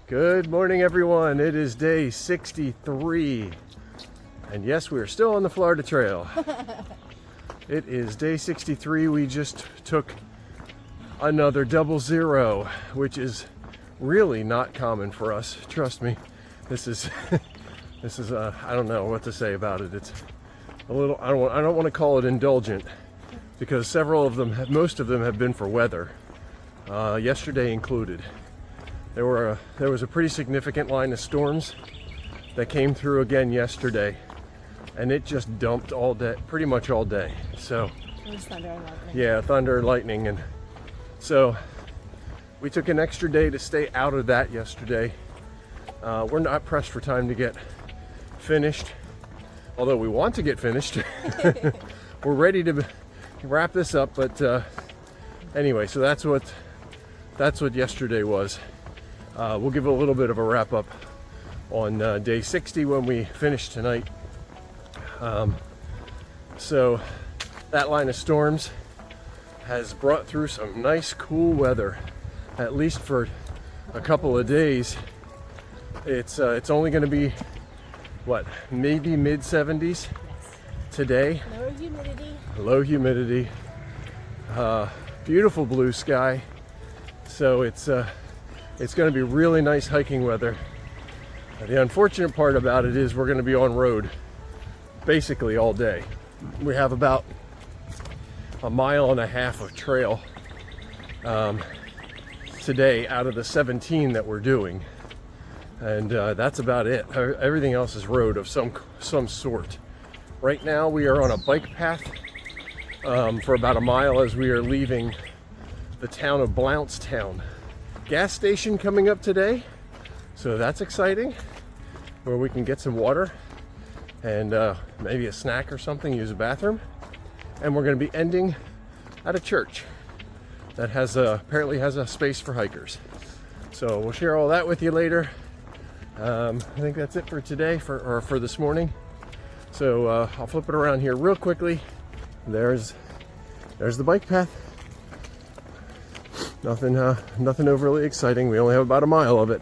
Good morning, everyone. It is day 63. And yes, we are still on the Florida Trail. It is day 63. We just took another 00, which is really not common for us. Trust me. This is I don't know what to say about it. It's a little, I don't want to call it indulgent, because several of them, most of them have been for weather, yesterday included. There was a pretty significant line of storms that came through again yesterday, and it just dumped all day, pretty much all day. So It was thunder and lightning. yeah, thunder and lightning, and so we took an extra day to stay out of that yesterday. We're not pressed for time to get finished, although we want to get finished. We're ready to wrap this up, but anyway, so that's what yesterday was. We'll give a little bit of a wrap up on day 60 when we finish tonight. So that line of storms has brought through some nice cool weather, at least for a couple of days. It's only going to be maybe mid 70s Yes. today. Lower humidity. Low humidity, beautiful blue sky. So it's going to be really nice hiking weather. The unfortunate part about it is we're going to be on road basically all day. We have about a mile and a half of trail today out of the 17 that we're doing, and that's about it. Everything else is road of some sort. Right now we are on a bike path for about a mile as we are leaving the town of Blountstown. Gas station coming up today, so that's exciting, where we can get some water and maybe a snack or something, use a bathroom. And we're going to be ending at a church that apparently has a space for hikers. So we'll share all that with you later. I think that's it for today, for this morning. So I'll flip it around here real quickly. There's the bike path. Nothing overly exciting. We only have about a mile of it.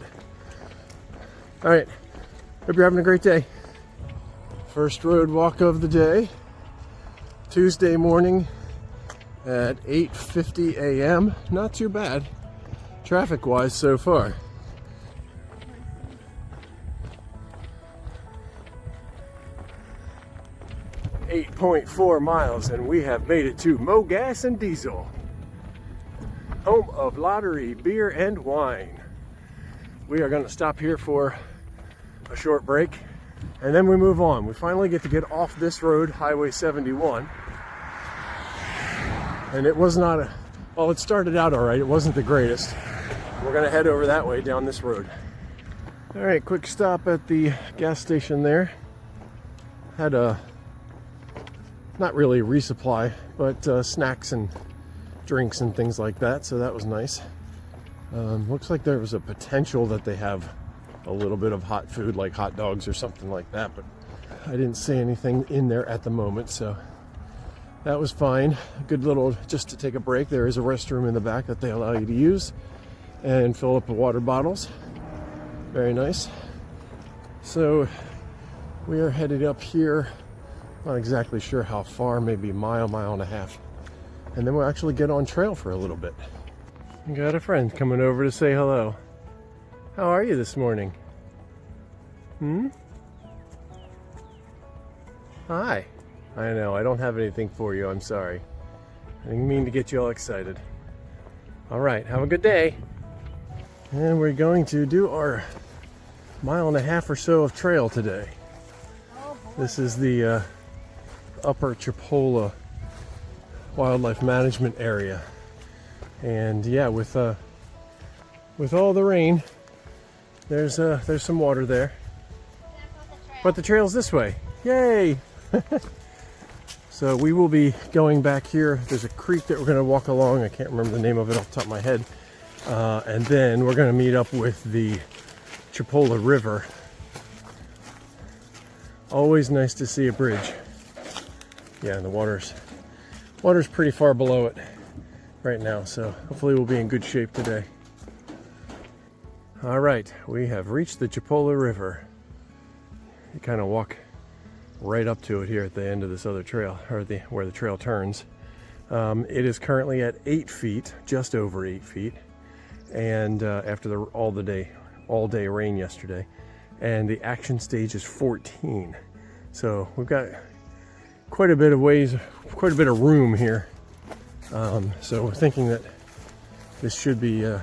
All right, hope you're having a great day. First road walk of the day, Tuesday morning at 8:50 a.m. Not too bad, traffic-wise so far. .4 miles, and we have made it to Mo Gas and Diesel, home of lottery, beer, and wine. We are going to stop here for a short break, and then we move on. We finally get to get off this road, Highway 71. And it was not well, it started out all right. It wasn't the greatest. We're going to head over that way down this road. All right, quick stop at the gas station there. Had a, not really resupply, but snacks and drinks and things like that, so that was nice. Looks like there was a potential that they have a little bit of hot food, like hot dogs or something like that, but I didn't see anything in there at the moment, so that was fine. Good little, just to take a break. There is a restroom in the back that they allow you to use and fill up the water bottles. Very nice. So we are headed up here. Not exactly sure how far, maybe a mile and a half. And then we'll actually get on trail for a little bit. We got a friend coming over to say hello. How are you this morning? Hi. I know, I don't have anything for you, I'm sorry. I didn't mean to get you all excited. All right, have a good day. And we're going to do our mile and a half or so of trail today. This is the Upper Chipola Wildlife Management Area. And yeah, with all the rain, there's some water there. But the trail's this way. Yay! So we will be going back here. There's a creek that we're going to walk along. I can't remember the name of it off the top of my head. And then we're going to meet up with the Chipola River. Always nice to see a bridge. Yeah, the water's pretty far below it right now, so hopefully we'll be in good shape today. All right, we have reached the Chipola River. You kind of walk right up to it here at the end of this other trail, or where the trail turns. It is currently at 8 feet, just over 8 feet, and after all day rain yesterday, and the action stage is 14. So we've got quite a bit of room here. So we're thinking that this should be a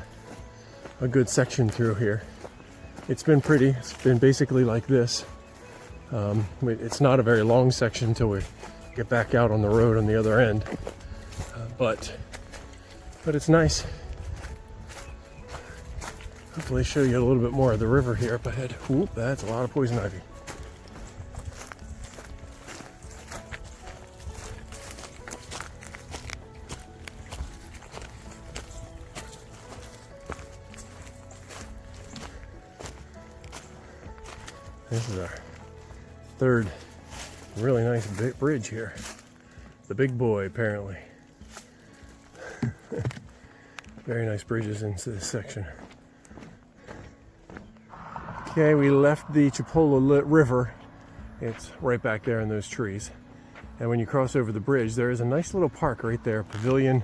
good section through here. It's been pretty. It's been basically like this. It's not a very long section until we get back out on the road on the other end, but it's nice. Hopefully show you a little bit more of the river here up ahead. Oop, that's a lot of poison ivy. This is our third really nice bridge here. The big boy, apparently. Very nice bridges into this section. Okay, we left the Chipola River. It's right back there in those trees. And when you cross over the bridge, there is a nice little park right there. Pavilion,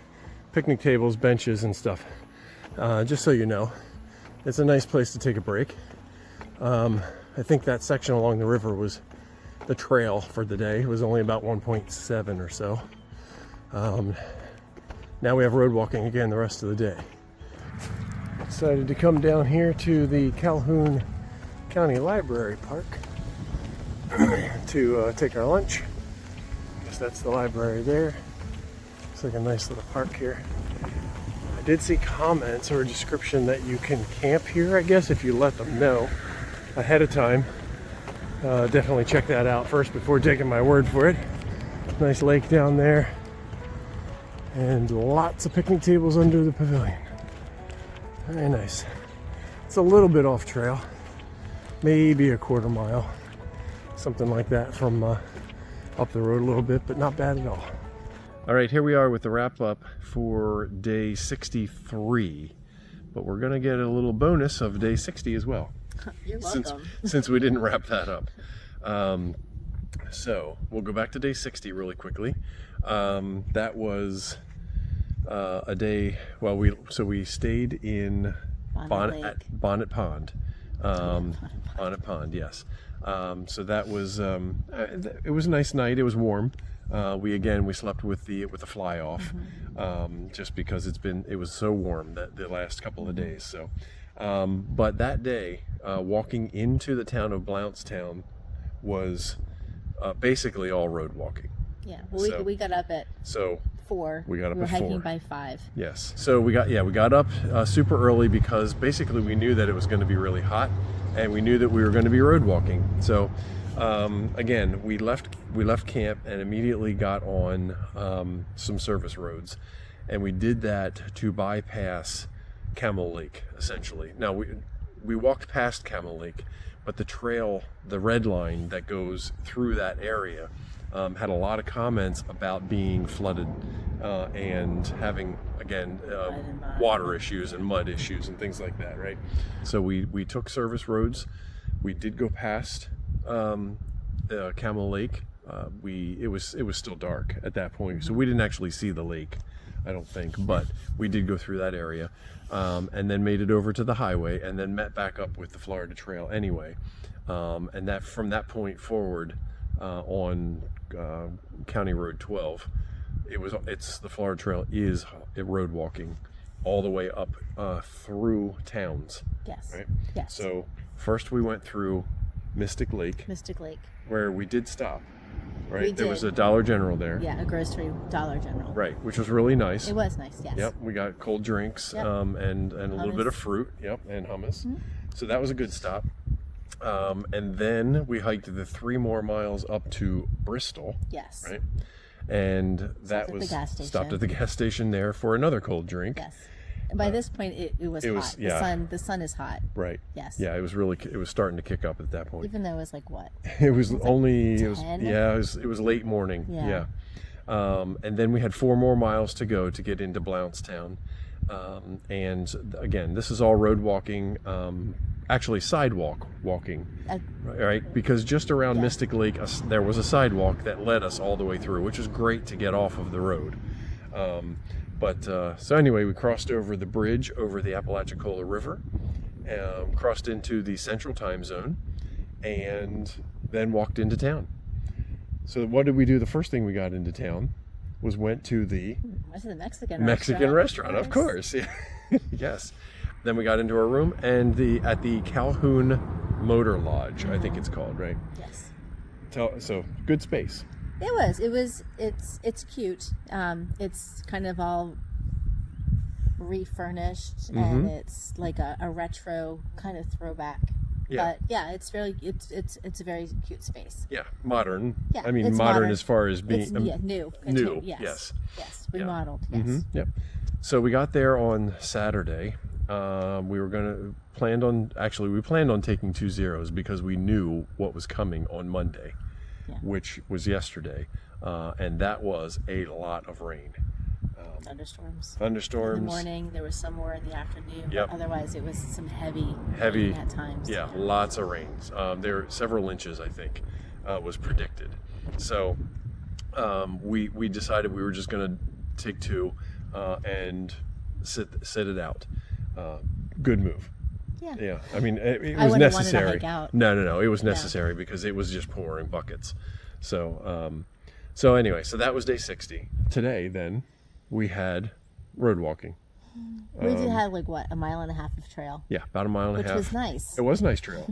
picnic tables, benches, and stuff. Just so you know, it's a nice place to take a break. I think that section along the river was the trail for the day. It was only about 1.7 or so. Now we have road walking again the rest of the day. Decided to come down here to the Calhoun County Library Park to take our lunch. I guess that's the library there. Looks like a nice little park here. I did see comments or a description that you can camp here, I guess, if you let them know ahead of time. Definitely check that out first before taking my word for it. Nice lake down there, and lots of picnic tables under the pavilion. Very nice. It's a little bit off trail, maybe a quarter mile, something like that from up the road a little bit, but not bad at all. All right, here we are with the wrap up for day 63, but we're gonna get a little bonus of day 60 as well. You're welcome. Since we didn't wrap that up. So we'll go back to day 60 really quickly. That was a day, well, we stayed in Bonnet Pond. Bonnet Pond, yes. So that was, it was a nice night. It was warm. We slept with the fly off, just because it was so warm that the last couple of days. So, but that day, walking into the town of Blountstown was basically all road walking. Yeah, well, we got up at 4. We got up were at 4. hiking by 5. Yes. So we got up super early because basically we knew that it was going to be really hot, and we knew that we were going to be road walking. So again, we left camp and immediately got on some service roads, and we did that to bypass Camel Lake, essentially. Now we walked past Camel Lake, but the trail, the red line that goes through that area, had a lot of comments about being flooded and having, again, water issues and mud issues and things like that, right? So we took service roads. We did go past Camel Lake. It was still dark at that point, so we didn't actually see the lake, I don't think, but we did go through that area, and then made it over to the highway, and then met back up with the Florida Trail anyway. And that from that point forward, on County Road 12, the Florida Trail is road walking all the way up through towns. Yes. Right? Yes. So first we went through Mystic Lake, where we did stop. Right. There was a Dollar General there. Yeah, a grocery Dollar General. Right, which was really nice. It was nice, yes. Yep, we got cold drinks, Yep. And a little bit of fruit. Yep, and hummus. Mm-hmm. So that was a good stop. And then we hiked the 3 more miles up to Bristol. Yes. Right, and that was stopped at the gas station there for another cold drink. Yes. And by this point, it was hot. Yeah. The sun is hot. Right. Yes. Yeah, it was starting to kick up at that point. Even though it was like what? It was only, 10? it was late morning. Yeah. And then we had 4 more miles to go to get into Blountstown. And again, this is all road walking, actually sidewalk walking, right? Because just around Mystic Lake, there was a sidewalk that led us all the way through, which was great to get off of the road. So anyway, we crossed over the bridge over the Apalachicola River, crossed into the Central Time Zone, and then walked into town. So what did we do? The first thing we got into town was went to the Mexican restaurant, of course. Yes. Then we got into our room and at the Calhoun Motor Lodge, I think it's called, right? Yes. So good space. It's cute. It's kind of all refurnished, and it's like a retro kind of throwback. Yeah. But yeah, it's a very cute space. Yeah, modern. Yeah, I mean, it's modern as far as being new. new. Yes. Remodeled. Yeah. Yes. Yep. So we got there on Saturday. We planned on taking 2 zeros because we knew what was coming on Monday, which was yesterday, and that was a lot of rain. Thunderstorms. In the morning, there was some more in the afternoon. Yep. But otherwise, it was some heavy rain at times. Yeah, lots of rains. There were several inches, I think, was predicted. So we decided we were just going to take 2 and sit it out. Good move. Yeah. I mean, it was necessary. Wanted to hike out. No. It was necessary because it was just pouring buckets. So anyway, so that was day 60. Today, then, we had road walking. We did have a mile and a half of trail. Yeah, about a mile and a half. Which was nice. It was a nice trail.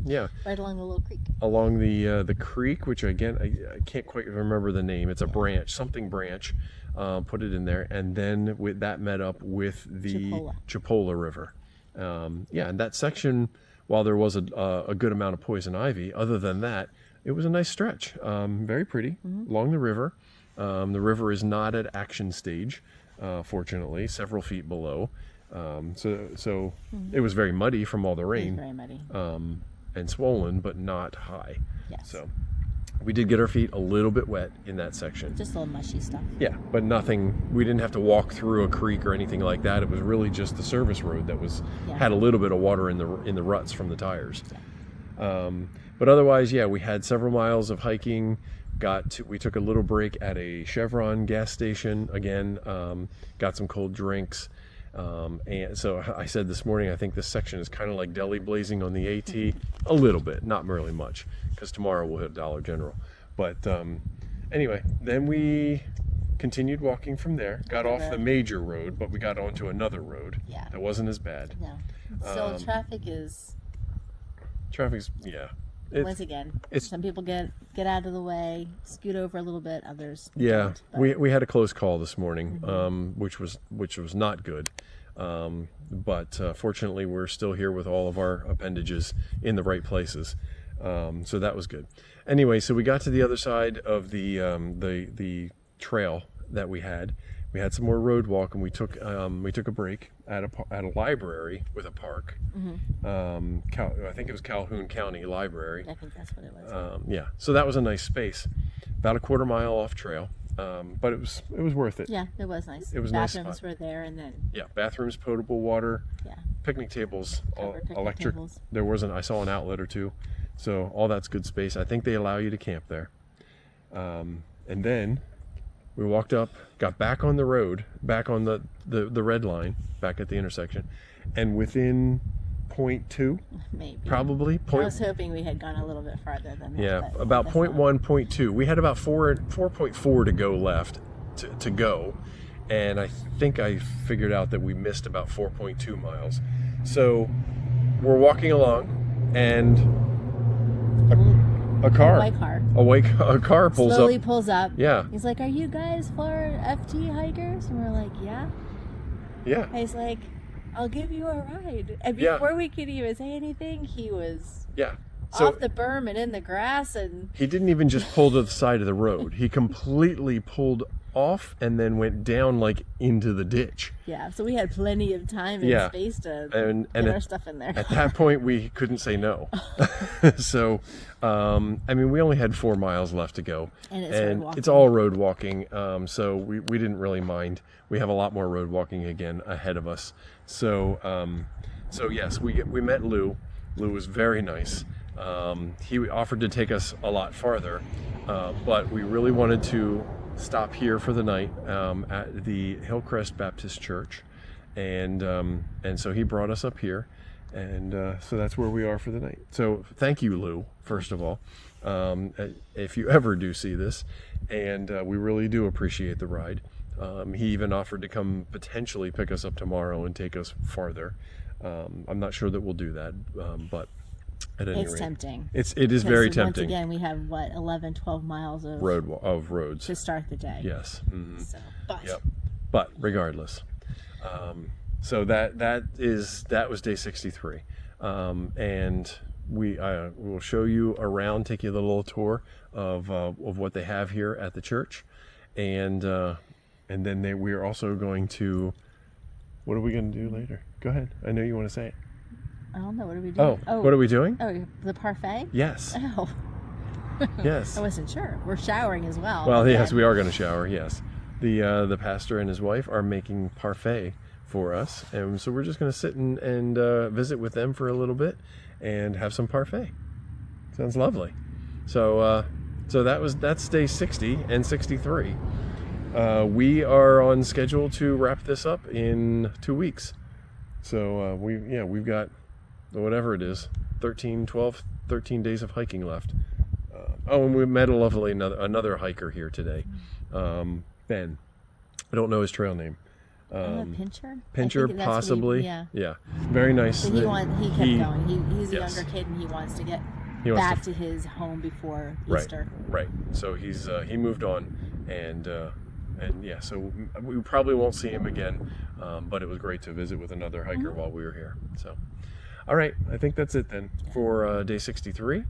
Yeah. Right along the little creek. Along the creek, which again I can't quite remember the name. It's a branch, something branch. Put it in there, and then that met up with the Chipola River. And that section, while there was a good amount of poison ivy, other than that, it was a nice stretch. Very pretty along the river. The river is not at action stage, fortunately, several feet below. So it was very muddy from all the rain. Very muddy. And swollen, but not high. Yes. So we did get our feet a little bit wet in that section. Just a little mushy stuff. Yeah, but nothing. We didn't have to walk through a creek or anything like that. It was really just the service road that had a little bit of water in the ruts from the tires. Yeah. But otherwise, we had several miles of hiking. We took a little break at a Chevron gas station again. Got some cold drinks. And so I said this morning, I think this section is kind of like deli blazing on the AT, a little bit, not really much, because tomorrow we'll hit Dollar General. But anyway, then we continued walking from there, got off the major road, but we got onto another road that wasn't as bad. No. So traffic's, once again, some people get out of the way, scoot over a little bit, others don't, we had a close call this morning, which was not good, but fortunately we're still here with all of our appendages in the right places, so that was good. Anyway, so we got to the other side of the trail that we had some more road walk, and we took a break at a library with a park. I think it was Calhoun County Library. I think that's what it was. So that was a nice space, about a quarter mile off trail, but it was worth it. Yeah, it was nice. It was bathrooms nice. Were there, and then bathrooms, potable water. Yeah. Picnic tables, Picnic electric. Tables. There wasn't. I saw an outlet or two, so all that's good space. I think they allow you to camp there, and then we walked up, got back on the road, back on the red line, back at the intersection, and within 0.2, maybe probably. I was hoping we had gone a little bit farther than that. Yeah, about 0.1, 0.2. We had about 4.4 to go left to go, and I think I figured out that we missed about 4.2 miles. So we're walking along, and a car pulls up. Yeah. He's like, "Are you guys Florida FT hikers?" And we're like, "Yeah." Yeah. And he's like, "I'll give you a ride." And before we could even say anything, he was off the berm and in the grass, and he didn't even just pull to the side of the road. He completely pulled off and then went down like into the ditch. Yeah, so we had plenty of time and space to get our stuff in there. At that point, we couldn't say no. So, I mean, we only had 4 miles left to go. And it's all road walking, so we didn't really mind. We have a lot more road walking again ahead of us. So, yes, we met Lou. Lou was very nice. He offered to take us a lot farther, but we really wanted to stop here for the night at the Hillcrest Baptist Church, and so he brought us up here, and so that's where we are for the night. So thank you, Lou, first of all, if you ever do see this, and we really do appreciate the ride. He even offered to come potentially pick us up tomorrow and take us farther. I'm not sure that we'll do that, but at any rate, tempting. It is very tempting. Once again, we have 11, 12 miles of roads to start the day. Yes. Mm-hmm. So, but regardless, so that was day 63, and we will show you around, take you a little tour of what they have here at the church, and then we are also going to. What are we going to do later? Go ahead. I know you want to say it. I don't know. What are we doing? Oh, what are we doing? Oh, the parfait? Yes. Oh. Yes. I wasn't sure. We're showering as well. Well, yes, we are going to shower, yes. The pastor and his wife are making parfait for us, and so we're just going to sit and visit with them for a little bit and have some parfait. Sounds lovely. So that's day 60 and 63. We are on schedule to wrap this up in 2 weeks. So we've got whatever it is, 13 days of hiking left. And we met a lovely another hiker here today, Ben. I don't know his trail name. Pincher? Pincher, possibly. Yeah. Very nice. So he kept going. He's a younger kid, and he wants to get back to his home before Easter. Right. So he moved on, and yeah, so we probably won't see him again, but it was great to visit with another hiker while we were here. So, all right, I think that's it then for day 63,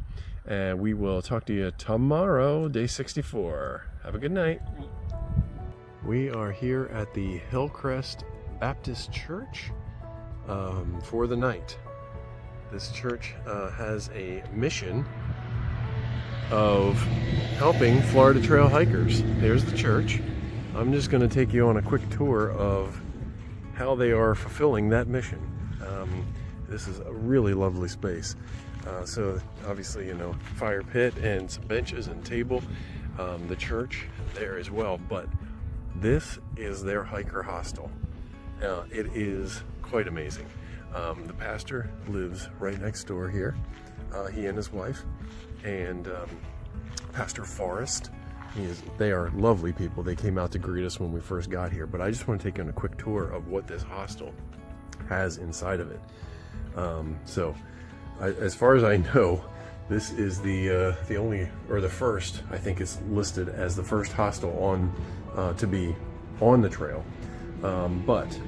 and we will talk to you tomorrow, day 64. Have a good night. We are here at the Hillcrest Baptist Church for the night. This church has a mission of helping Florida Trail hikers. There's the church. I'm just going to take you on a quick tour of how they are fulfilling that mission. This is a really lovely space. So obviously, fire pit and some benches and table. The church there as well, but this is their hiker hostel. It is quite amazing. The pastor lives right next door here. He and his wife, and Pastor Forrest. They are lovely people. They came out to greet us when we first got here, but I just want to take you on a quick tour of what this hostel has inside of it. As far as I know, this is the only, or the first, I think it's listed as the first hostel to be on the trail. But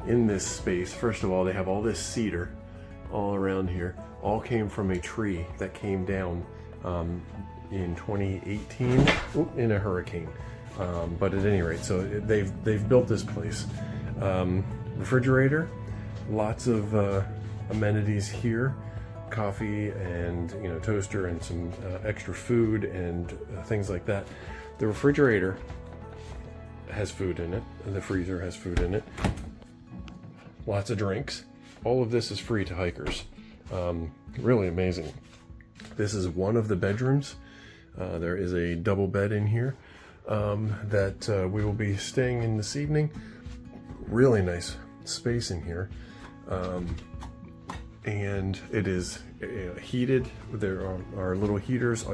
in this space, first of all, they have all this cedar all around here. All came from a tree that came down in 2018 in a hurricane, but at any rate, so they've built this place. Refrigerator, lots of amenities here, coffee and toaster and some extra food and things like that. The refrigerator has food in it, and the freezer has food in it. Lots of drinks. All of this is free to hikers. Really amazing. This is one of the bedrooms. There is a double bed in here that we will be staying in this evening. Really nice space in here. And it is heated. There are little heaters,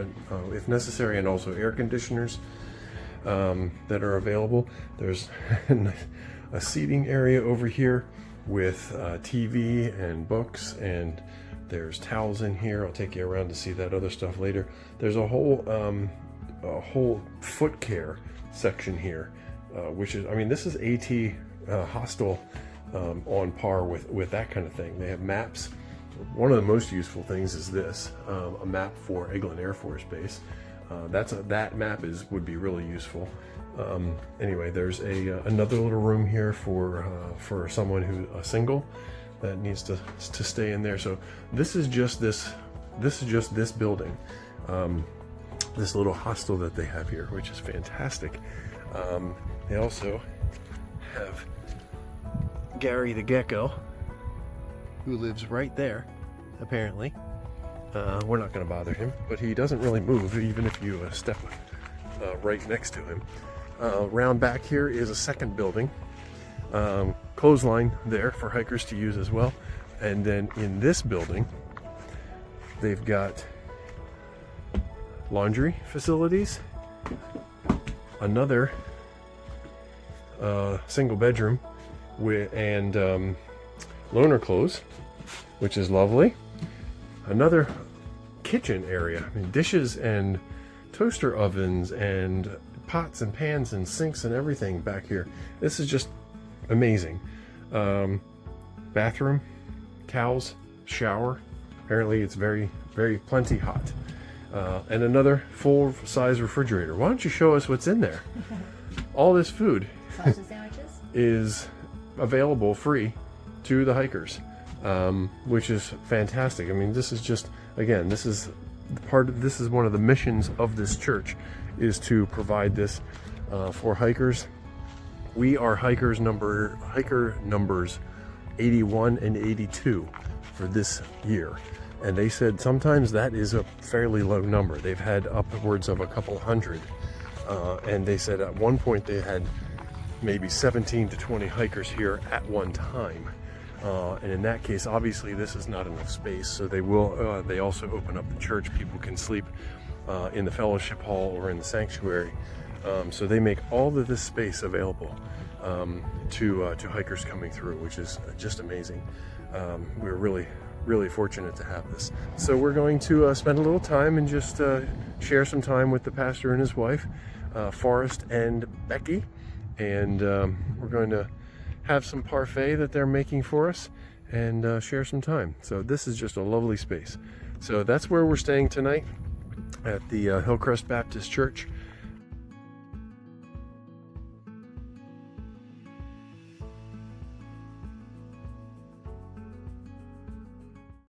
if necessary, and also air conditioners that are available. There's a seating area over here with TV and books, and there's towels in here. I'll take you around to see that other stuff later. There's a whole foot care section here, which is, this is AT hostel on par with that kind of thing. They have maps. One of the most useful things is this, a map for Eglin Air Force Base. that map would be really useful. Anyway, there's another little room here for someone who's single that needs to stay in there. So this is just this building, this little hostel that they have here, which is fantastic. They also have Gary the gecko, who lives right there, apparently. We're not going to bother him, but he doesn't really move even if you step right next to him. Round back here is a second building, clothesline there for hikers to use as well. And then in this building, they've got laundry facilities, another single bedroom and loaner clothes, which is lovely. Another kitchen area, I mean, dishes and toaster ovens and pots and pans and sinks and everything back here. This is just amazing. Bathroom, towels, shower. Apparently it's very, very plenty hot. And another full-size refrigerator. Why don't you show us what's in there? All this food sausage sandwiches is available free to the hikers, which is fantastic. I mean, this is just, again, this is one of the missions of this church, is to provide this for hikers. We are hiker numbers 81 and 82 for this year. And they said sometimes that is a fairly low number. They've had upwards of a couple hundred. And they said at one point they had maybe 17 to 20 hikers here at one time. And in that case, obviously this is not enough space. So they also open up the church. People can sleep in the fellowship hall or in the sanctuary. So they make all of this space available to hikers coming through, which is just amazing. We're really fortunate to have this. So we're going to spend a little time and just share some time with the pastor and his wife, Forrest and Becky, and we're going to have some parfait that they're making for us and share some time. So this is just a lovely space. So that's where we're staying tonight, at the Hillcrest Baptist Church.